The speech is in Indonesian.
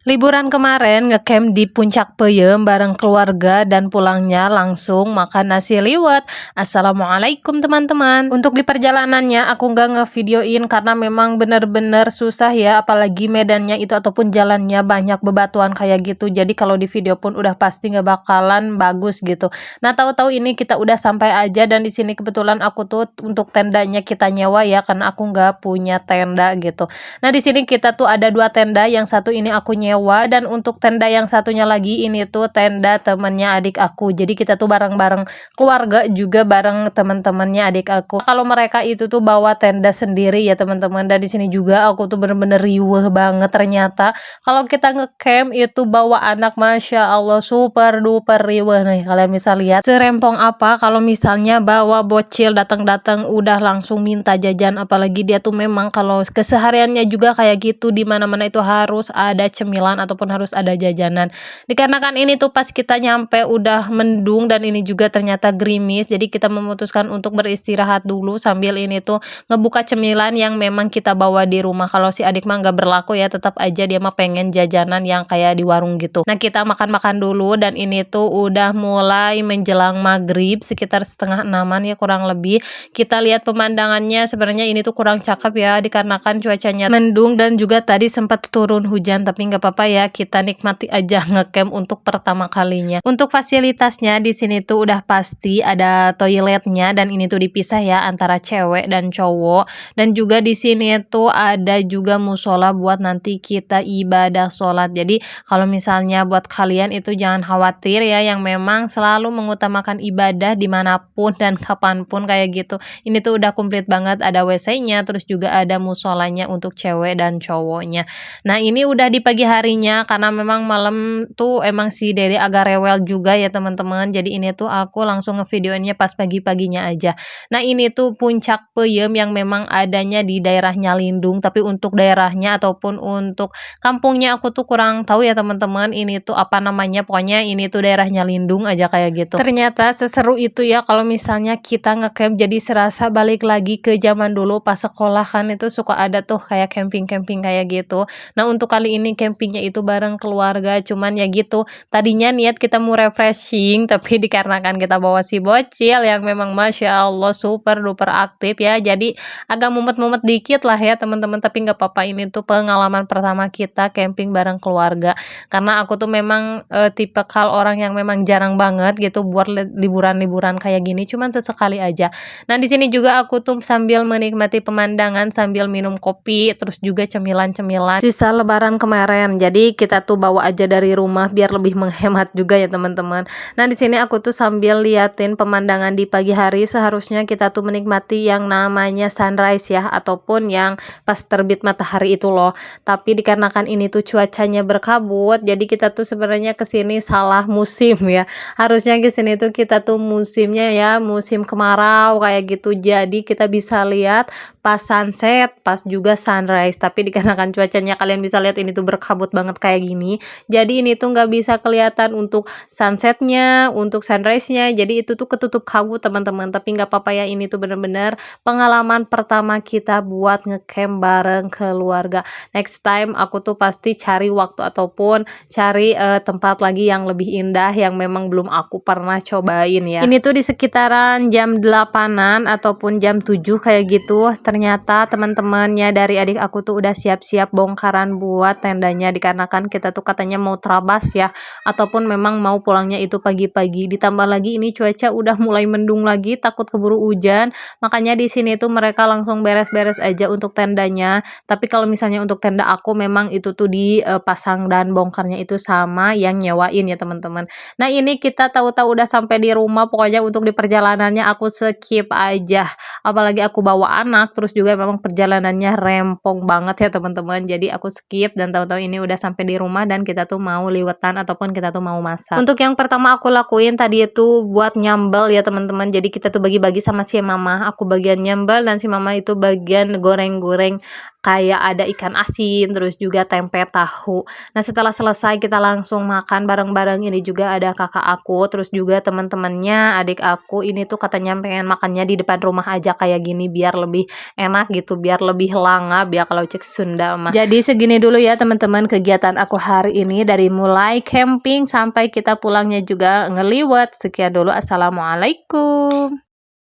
Liburan kemarin ngecamp di Puncak Peuyeum bareng keluarga dan pulangnya langsung makan nasi liwet. Assalamualaikum teman-teman. Untuk di perjalanannya aku nggak ngevideoin karena memang bener-bener susah ya, apalagi medannya itu ataupun jalannya banyak bebatuan kayak gitu. Jadi kalau di video pun udah pasti nggak bakalan bagus gitu. Nah, tahu-tahu ini kita udah sampai aja dan di sini kebetulan aku tuh untuk tendanya kita nyewa ya karena aku nggak punya tenda gitu. Nah, di sini kita tuh ada 2 tenda, yang satu ini aku nyewa dan untuk tenda yang satunya lagi ini tuh tenda temennya adik aku. Jadi kita tuh bareng-bareng keluarga juga bareng teman-temannya adik aku. Kalau mereka itu tuh bawa tenda sendiri ya teman-teman. Dan di sini juga aku tuh bener-bener riweuh banget ternyata. Kalau kita ngecamp itu bawa anak, masya Allah super duper riweuh nih. Kalian bisa lihat serempong apa kalau misalnya bawa bocil datang-datang udah langsung minta jajan, apalagi dia tuh memang kalau kesehariannya juga kayak gitu, di mana-mana itu harus ada cemilan ataupun harus ada jajanan. Dikarenakan ini tuh pas kita nyampe udah mendung dan ini juga ternyata gerimis, jadi kita memutuskan untuk beristirahat dulu sambil ini tuh ngebuka cemilan yang memang kita bawa di rumah. Kalau si adik mah nggak berlaku ya, tetap aja dia mah pengen jajanan yang kayak di warung gitu. Nah, kita makan-makan dulu dan ini tuh udah mulai menjelang maghrib sekitar setengah enaman ya kurang lebih. Kita lihat pemandangannya sebenarnya ini tuh kurang cakep ya dikarenakan cuacanya mendung dan juga tadi sempat turun hujan, tapi nggak apa-apa ya, kita nikmati aja ngecamp untuk pertama kalinya. Untuk fasilitasnya di sini tuh udah pasti ada toiletnya dan ini tuh dipisah ya antara cewek dan cowok, dan juga di sini tuh ada juga musola buat nanti kita ibadah sholat. Jadi kalau misalnya buat kalian itu jangan khawatir ya, yang memang selalu mengutamakan ibadah dimanapun dan kapanpun kayak gitu. Ini tuh udah komplit banget, ada WC-nya, terus juga ada musolanya untuk cewek dan cowoknya. Nah, ini udah di pagi harinya karena memang malam tuh emang si Dede agak rewel juga ya teman-teman. Jadi ini tuh aku langsung ngevideoinnya pas pagi-paginya aja. Nah, ini tuh Puncak Peuyeum yang memang adanya di daerah Nyalindung, tapi untuk daerahnya ataupun untuk kampungnya aku tuh kurang tahu ya teman-teman. Ini tuh apa namanya? Pokoknya ini tuh daerah Nyalindung aja kayak gitu. Ternyata seseru itu ya kalau misalnya kita ngecamp, jadi serasa balik lagi ke zaman dulu pas sekolah kan itu suka ada tuh kayak camping-camping kayak gitu. Nah, untuk kali ini campingnya itu bareng keluarga, cuman ya gitu, tadinya niat kita mau refreshing tapi dikarenakan kita bawa si bocil yang memang masya Allah super duper aktif ya, jadi agak mumet-mumet dikit lah ya teman-teman, tapi nggak apa-apa, ini tuh pengalaman pertama kita camping bareng keluarga. Karena aku tuh memang tipikal orang yang memang jarang banget gitu buat liburan-liburan kayak gini, cuman sesekali aja. Nah, di sini juga aku tuh sambil menikmati pemandangan sambil minum kopi, terus juga cemilan-cemilan sisa lebaran kemarin. Jadi kita tuh bawa aja dari rumah biar lebih menghemat juga ya teman-teman. Nah, di sini aku tuh sambil liatin pemandangan di pagi hari. Seharusnya kita tuh menikmati yang namanya sunrise ya, ataupun yang pas terbit matahari itu loh. Tapi dikarenakan ini tuh cuacanya berkabut, jadi kita tuh sebenarnya kesini salah musim ya. Harusnya ke sini tuh kita tuh musimnya ya musim kemarau kayak gitu. Jadi kita bisa lihat pas sunset, pas juga sunrise. Tapi dikarenakan cuacanya kalian bisa lihat ini tuh berkabut banget kayak gini. Jadi ini tuh nggak bisa kelihatan untuk sunsetnya, untuk sunrise-nya. Jadi itu tuh ketutup kabut teman-teman. Tapi nggak apa-apa ya, ini tuh bener-bener pengalaman pertama kita buat ngecamp bareng keluarga. Next time aku tuh pasti cari waktu ataupun cari tempat lagi yang lebih indah yang memang belum aku pernah cobain ya. Ini tuh di sekitaran jam 8-an ataupun jam 7 kayak gitu. Ternyata teman-temannya dari adik aku tuh udah siap-siap bongkaran buat tendanya, dikarenakan kita tuh katanya mau terabas ya, ataupun memang mau pulangnya itu pagi-pagi. Ditambah lagi ini cuaca udah mulai mendung lagi, takut keburu hujan. Makanya di sini tuh mereka langsung beres-beres aja untuk tendanya. Tapi kalau misalnya untuk tenda aku memang itu tuh dipasang dan bongkarnya itu sama yang nyewain ya teman-teman. Nah, ini kita tahu-tahu udah sampai di rumah, pokoknya untuk di perjalanannya aku skip aja. Apalagi aku bawa anak, terus juga memang perjalanannya rempong banget ya teman-teman. Jadi aku skip dan tahu-tahu ini udah sampai di rumah dan kita tuh mau liwetan ataupun kita tuh mau masak. Untuk yang pertama aku lakuin tadi itu buat nyambel ya teman-teman. Jadi kita tuh bagi-bagi sama si mama. Aku bagian nyambel dan si mama itu bagian goreng-goreng kayak ada ikan asin, terus juga tempe tahu. Nah, setelah selesai kita langsung makan bareng-bareng. Ini juga ada kakak aku, terus juga teman-temannya, adik aku. Ini tuh katanya pengen makannya di depan rumah aja kayak gini biar lebih enak gitu, biar lebih langap ya kalau cek Sunda mah. Jadi segini dulu ya teman-teman kegiatan aku hari ini, dari mulai camping sampai kita pulangnya juga ngeliwat. Sekian dulu, assalamualaikum.